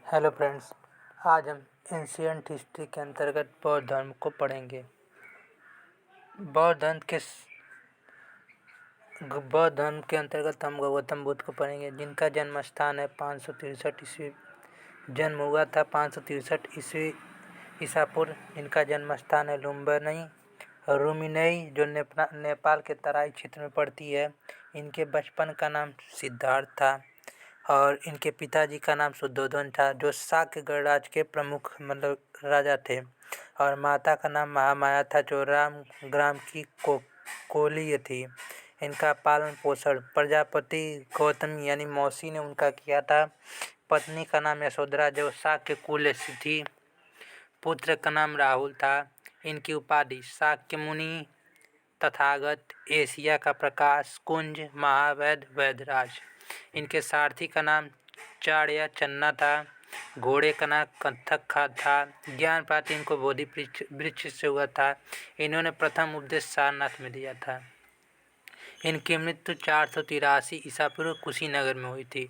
Hello friends, आज हम ancient history के अंतर्गत बौद्ध धर्म को पढ़ेंगे। बौद्ध धर्म के अंतर्गत हम गौतम बुद्ध को पढ़ेंगे, जिनका जन्म स्थान है 563 ईस्वी। जन्म हुआ था 563 ईस्वी ईसा पूर्व। इनका जन्म स्थान है रुमिनई, जो नेपाल के तराई क्षेत्र में पड़ती है। इनके बचपन का नाम सिद्धार्थ था और इनके पिताजी का नाम शुद्धोधन था, जो शाक्य गणराज्य के प्रमुख राजा थे। और माता का नाम महामाया था, जो ग्राम की कोलीय थी। इनका पालन पोषण प्रजापति गौतमी यानी मौसी ने उनका किया था। पत्नी का नाम यशोधरा, जो शाक्य कुल से थी। पुत्र का नाम राहुल था। इनकी उपाधि शाक्य मुनि, तथागत, एशिया का प्रकाश, कुंज, महावैद्य, वैद्यराज। इनके सारथी का नाम चाड़ या चन्ना था। घोड़े का नाम कंथक था। ज्ञान प्राप्ति इनको बोधि वृक्ष से हुआ था। इन्होंने प्रथम उपदेश सारनाथ में दिया था। इनकी मृत्यु 483 ईसा पूर्व कुशीनगर में हुई थी।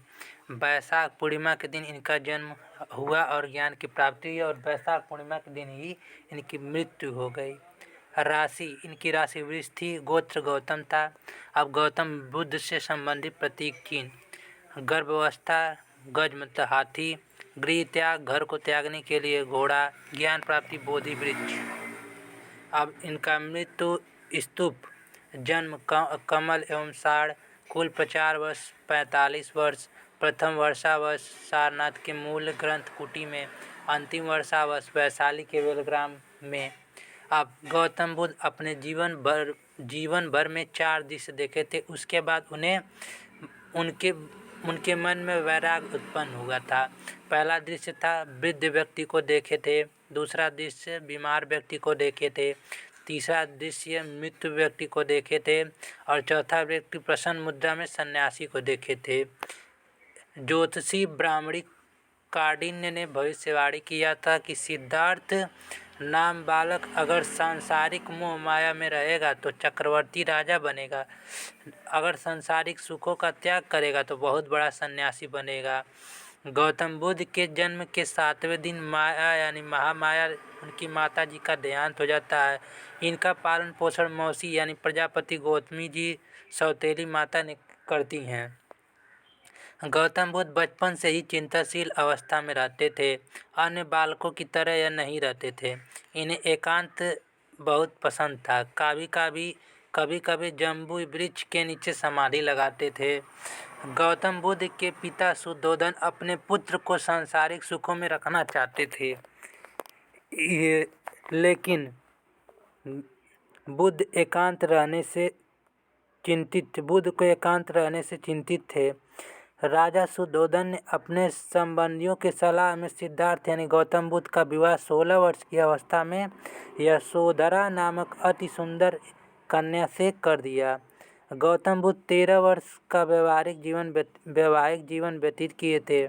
वैशाख पूर्णिमा के दिन इनका जन्म हुआ और ज्ञान की प्राप्ति हुई, और वैशाख पूर्णिमा के दिन ही इनकी मृत्यु हो गई। इनकी राशि वृष थी। गोत्र गौतम था। अब गौतम बुद्ध से संबंधित प्रतीक चिन्ह: गर्भावस्था, गज मतलब हाथी, गृह त्याग, घर को त्यागने के लिए घोड़ा, ज्ञान प्राप्ति बोधि वृक्ष। अब इनका मृत्यु स्तूप, जन्म कमल एवं साड़, कुल प्रचार वर्ष 45 वर्ष, प्रथम वर्षावर्ष सारनाथ के मूल ग्रंथ कुटी में, अंतिम वर्षावर्ष वैशाली के वेलग्राम में। अब गौतम बुद्ध अपने जीवन भर में 4 दृश्य देखे थे। उसके बाद उनके मन में वैराग्य उत्पन्न हुआ था। पहला दृश्य था वृद्ध व्यक्ति को देखे थे। दूसरा दृश्य बीमार व्यक्ति को देखे थे। तीसरा दृश्य मृत्यु व्यक्ति को देखे थे। और चौथा व्यक्ति प्रसन्न मुद्रा में सन्यासी को देखे थे। ज्योतिषी ब्राह्मणी कांडिन्य ने भविष्यवाणी किया था कि सिद्धार्थ नाम बालक अगर सांसारिक मोह माया में रहेगा तो चक्रवर्ती राजा बनेगा, अगर सांसारिक सुखों का त्याग करेगा तो बहुत बड़ा सन्यासी बनेगा। गौतम बुद्ध के जन्म के 7वें दिन माया यानी महामाया उनकी माता जी का देहांत हो जाता है। इनका पालन पोषण मौसी यानी प्रजापति गौतमी जी सौतेली माता ने करती हैं। गौतम बुद्ध बचपन से ही चिंताशील अवस्था में रहते थे। अन्य बालकों की तरह यह नहीं रहते थे। इन्हें एकांत बहुत पसंद था। कभी कभी जम्बू वृक्ष के नीचे समाधि लगाते थे। गौतम बुद्ध के पिता शुद्धोधन अपने पुत्र को सांसारिक सुखों में रखना चाहते थे, लेकिन बुद्ध को एकांत रहने से चिंतित थे। राजा शुद्धोधन ने अपने संबंधियों के सलाह में सिद्धार्थ यानी गौतम बुद्ध का विवाह 16 वर्ष की अवस्था में यशोधरा नामक अति सुंदर कन्या से कर दिया। गौतम बुद्ध 13 वर्ष का वैवाहिक जीवन व्यतीत किए थे।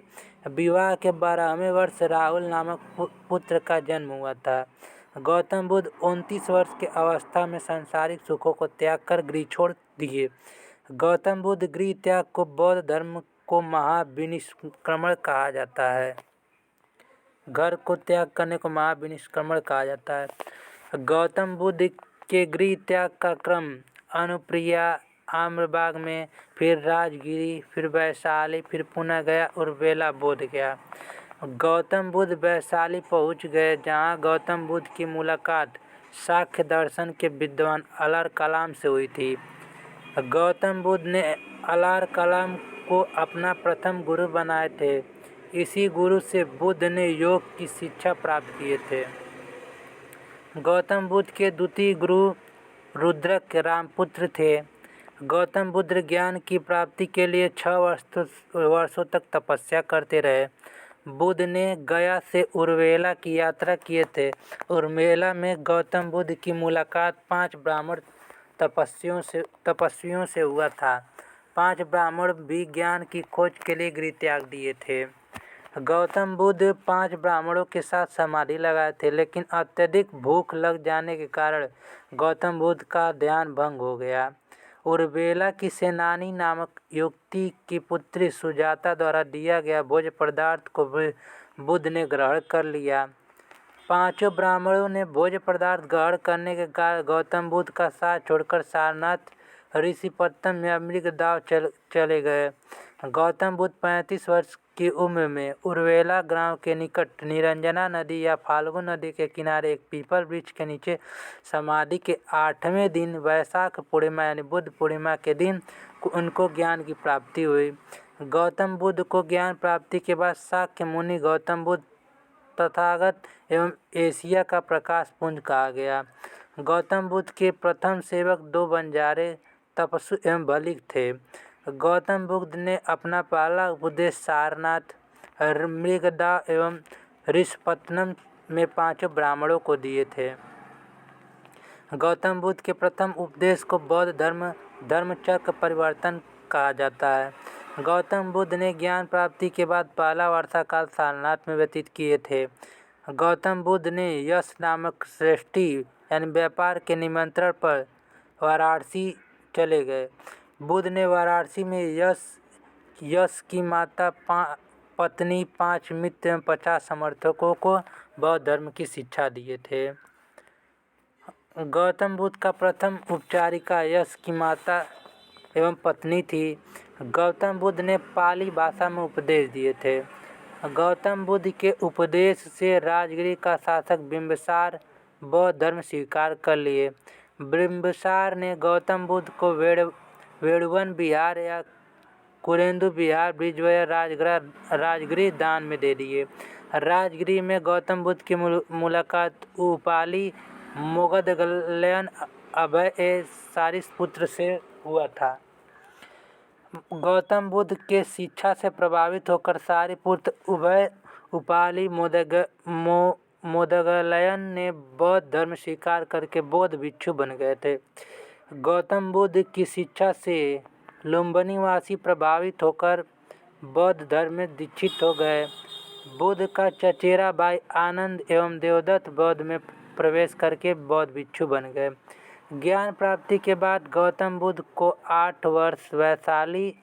विवाह के 12वें वर्ष राहुल नामक पुत्र का जन्म हुआ था। गौतम बुद्ध 29 वर्ष की अवस्था में सांसारिक सुखों को त्याग कर गृह छोड़ दिए। गौतम बुद्ध गृह त्याग को बौद्ध धर्म को महाविनिष्क्रमण कहा जाता है। घर को त्याग करने को महाविनिष्क्रमण कहा जाता है। गौतम बुद्ध के गृह त्याग का क्रम अनुप्रिया आम्रबाग में, फिर राजगिरी, फिर वैशाली, फिर पुनः गया और बेला बोध गया। गौतम बुद्ध वैशाली पहुंच गए, जहां गौतम बुद्ध की मुलाकात सांख्य दर्शन के विद्वान अलार कलाम से हुई थी। गौतम बुद्ध ने अलार कलाम को अपना प्रथम गुरु बनाए थे। इसी गुरु से बुद्ध ने योग की शिक्षा प्राप्त किए थे। गौतम बुद्ध के द्वितीय गुरु रुद्रक रामपुत्र थे। गौतम बुद्ध ज्ञान की प्राप्ति के लिए 6 वर्षों तक तपस्या करते रहे। बुद्ध ने गया से उर्वेला की यात्रा किए थे। उर्वेला में गौतम बुद्ध की मुलाकात 5 ब्राह्मण तपस्वियों से हुआ था। 5 ब्राह्मण भी ज्ञान की खोज के लिए गृह त्याग दिए थे। गौतम बुद्ध 5 ब्राह्मणों के साथ समाधि लगाए थे, लेकिन अत्यधिक भूख लग जाने के कारण गौतम बुद्ध का ध्यान भंग हो गया। उर्वेला की सेनानी नामक युवती की पुत्री सुजाता द्वारा दिया गया भोज्य पदार्थ को बुद्ध ने ग्रहण कर लिया। पांचों ब्राह्मणों ने भोज्य पदार्थ ग्रहण करने के कारण गौतम बुद्ध का साथ छोड़कर सारनाथ ऋषिपत्तन या मृगदाव चले गए। गौतम बुद्ध 35 वर्ष की उम्र में उर्वेला ग्राम के निकट निरंजना नदी या फाल्गु नदी के किनारे एक पीपल वृक्ष के नीचे समाधि के 8वें दिन वैशाख पूर्णिमा यानी बुद्ध पूर्णिमा के दिन उनको ज्ञान की प्राप्ति हुई। गौतम बुद्ध को ज्ञान प्राप्ति के बाद शाक्य मुनि गौतम बुद्ध तथागत एवं एशिया का प्रकाश पुंज कहा गया। गौतम बुद्ध के प्रथम सेवक 2 बंजारे तपस्वी एवं बलिक थे। गौतम बुद्ध ने अपना पहला उपदेश सारनाथ, मृगदा एवं ऋषिपत्तनम में 5 ब्राह्मणों को दिए थे। गौतम बुद्ध के प्रथम उपदेश को बौद्ध धर्मचक्र परिवर्तन कहा जाता है। गौतम बुद्ध ने ज्ञान प्राप्ति के बाद पहला वर्षाकाल सारनाथ में व्यतीत किए थे। गौतम बुद्ध ने यश नामक श्रेष्ठी यानी व्यापार के निमंत्रण पर वाराणसी चले गए। बुद्ध ने वाराणसी में यश की माता पत्नी 5 मित्र एवं 50 समर्थकों को बौद्ध धर्म की शिक्षा दिए थे। गौतम बुद्ध का प्रथम उपचारिका यश की माता एवं पत्नी थी। गौतम बुद्ध ने पाली भाषा में उपदेश दिए थे। गौतम बुद्ध के उपदेश से राजगिरी का शासक बिंबिसार बौद्ध धर्म स्वीकार कर लिए। बिंबिसार ने गौतम बुद्ध को वेणुवन विहार या कुरेंदु विहार ब्रिजवया राजगिरी दान में दे दिए। राजगिरी में गौतम बुद्ध की मुलाकात उपाली मोगदगलयन अभय सारिपुत्र से हुआ था। गौतम बुद्ध के शिक्षा से प्रभावित होकर सारिपुत्र उपाली मोदगलयन ने बौद्ध धर्म स्वीकार करके बौद्ध भिक्षु बन गए थे। गौतम बुद्ध की शिक्षा से लुम्बिनीवासी प्रभावित होकर बौद्ध धर्म में दीक्षित हो गए। बुद्ध का चचेरा भाई आनंद एवं देवदत्त बौद्ध में प्रवेश करके बौद्ध भिक्षु बन गए। ज्ञान प्राप्ति के बाद गौतम बुद्ध को 8 वर्ष वैशाली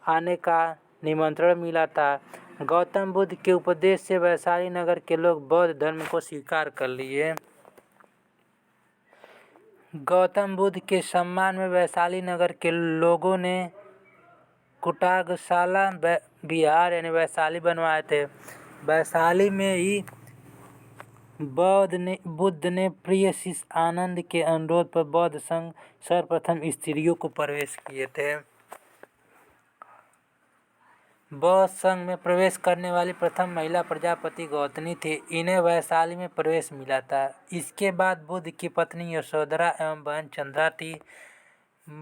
आने का निमंत्रण मिला था। गौतम बुद्ध के उपदेश से वैशाली नगर के लोग बौद्ध धर्म को स्वीकार कर लिए। गौतम बुद्ध के सम्मान में वैशाली नगर के लोगों ने कुटागशाला विहार यानी वैशाली बनवाए थे। वैशाली में ही बुद्ध ने प्रिय शिष्य आनंद के अनुरोध पर बौद्ध संघ सर्वप्रथम स्त्रियों को प्रवेश किए थे। बौद्ध संघ में प्रवेश करने वाली प्रथम महिला प्रजापति गौतमी थी। इन्हें वैशाली में प्रवेश मिला था। इसके बाद बुद्ध की पत्नी यशोधरा एवं बहन चंद्रा थी।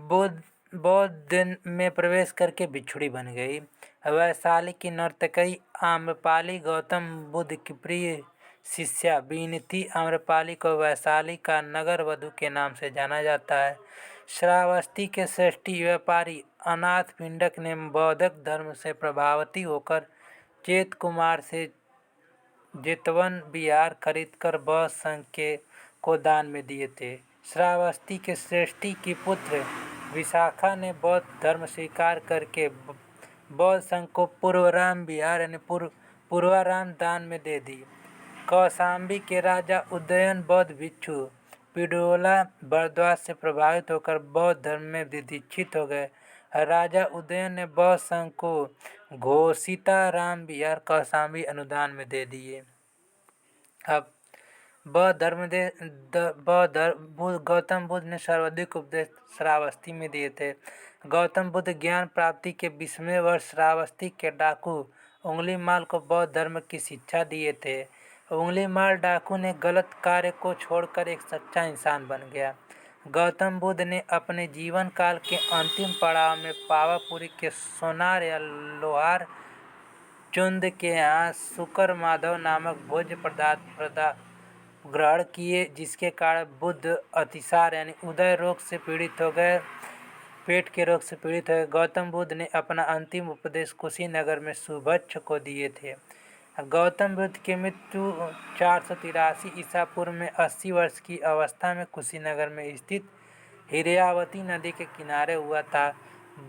बौद्ध में प्रवेश करके भिक्षुणी बन गई। वैशाली की नर्तकी आम्रपाली गौतम बुद्ध की प्रिय शिष्या बीनती आम्रपाली को वैशाली का नगर वधु के नाम से जाना जाता है। श्रावस्ती के श्रेष्ठी व्यापारी अनाथ पिंडक ने बौद्ध धर्म से प्रभावित होकर चेत कुमार से जेतवन विहार खरीदकर बौद्ध संघ को दान में दिए थे। श्रावस्ती के श्रेष्ठी की पुत्र विशाखा ने बौद्ध धर्म स्वीकार करके बौद्ध संघ को पूर्वाराम विहार यानी पूर्वाराम दान में दे दी। कौशाम्बी के राजा उदयन बौद्ध भिक्षु पिडोला भरद्वाज से प्रभावित होकर बौद्ध धर्म में दीक्षित हो गए। राजा उदयन ने बौद्ध संघ को घोषिताराम विहार कौशाम्बी अनुदान में दे दिए। अब गौतम बुद्ध ने सर्वाधिक उपदेश श्रावस्ती में दिए थे। गौतम बुद्ध ज्ञान प्राप्ति के 20वें वर्ष श्रावस्ती के डाकू उंगलीमाल को बौद्ध धर्म की शिक्षा दिए थे। उंगलीमाल डाकू ने गलत कार्य को छोड़कर एक सच्चा इंसान बन गया। गौतम बुद्ध ने अपने जीवन काल के अंतिम पड़ाव में पावापुरी के सोनार या लोहार चुंद के यहाँ शुकर माधव नामक भोज्य पदार्थ ग्रहण किए, जिसके कारण बुद्ध अतिसार यानी उदय रोग से पीड़ित हो गए, पेट के रोग से पीड़ित हो गए। गौतम बुद्ध ने अपना अंतिम उपदेश कुशीनगर में सुभच्छ को दिए थे। गौतम बुद्ध की मृत्यु 483 ईसा पूर्व में 80 वर्ष की अवस्था में कुशीनगर में स्थित हिरयावती नदी के किनारे हुआ था।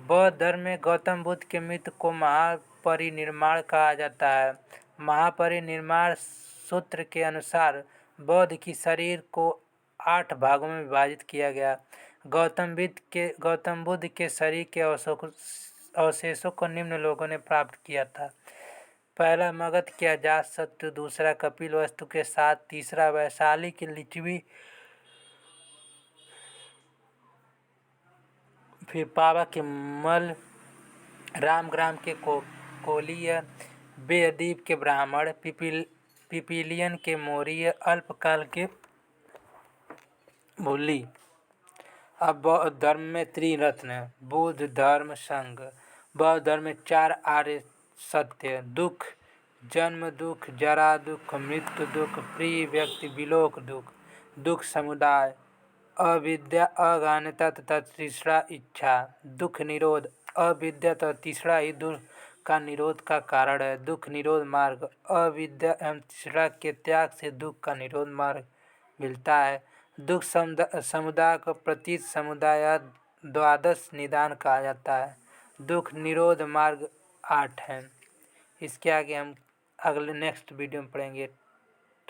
बौद्ध धर्म में गौतम बुद्ध के मृत्यु को महापरिनिर्वाण कहा जाता है। महापरिनिर्वाण सूत्र के अनुसार बौद्ध की शरीर को 8 भागों में विभाजित किया गया। गौतम बुद्ध के शरीर के अवशेषों को निम्न लोगों ने प्राप्त किया था। पहला मगध के अजातशत्रु, दूसरा कपिलवस्तु के साथ, तीसरा वैशाली की लिच्छवी, फिर पावा के मल, रामग्राम के कोलीय, बेरद्वीप के ब्राह्मण, पिपीलियन के मौर्य, अल्पकाल के भुल्ली। अब बौद्ध धर्म में त्रिरत्न, बुद्ध धर्म संघ। बौद्ध धर्म में 4 आर्य सत्य: दुख, जन्म दुख, जरा दुख, मृत्यु दुख, प्रिय व्यक्ति विलोक दुख, दुख समुदाय, अविद्या, अज्ञानता तथा तीसरा इच्छा। दुख निरोध, अविद्या तथा तीसरा ही दुख का निरोध का कारण है। दुख निरोध मार्ग, अविद्या एवं तीसरा के त्याग से दुख का निरोध मार्ग मिलता है। दुख समुदाय को प्रतीत समुदाय द्वादश निदान कहा जाता है। दुख निरोध मार्ग 8 है। इसके आगे हम अगले नेक्स्ट वीडियो में पढ़ेंगे।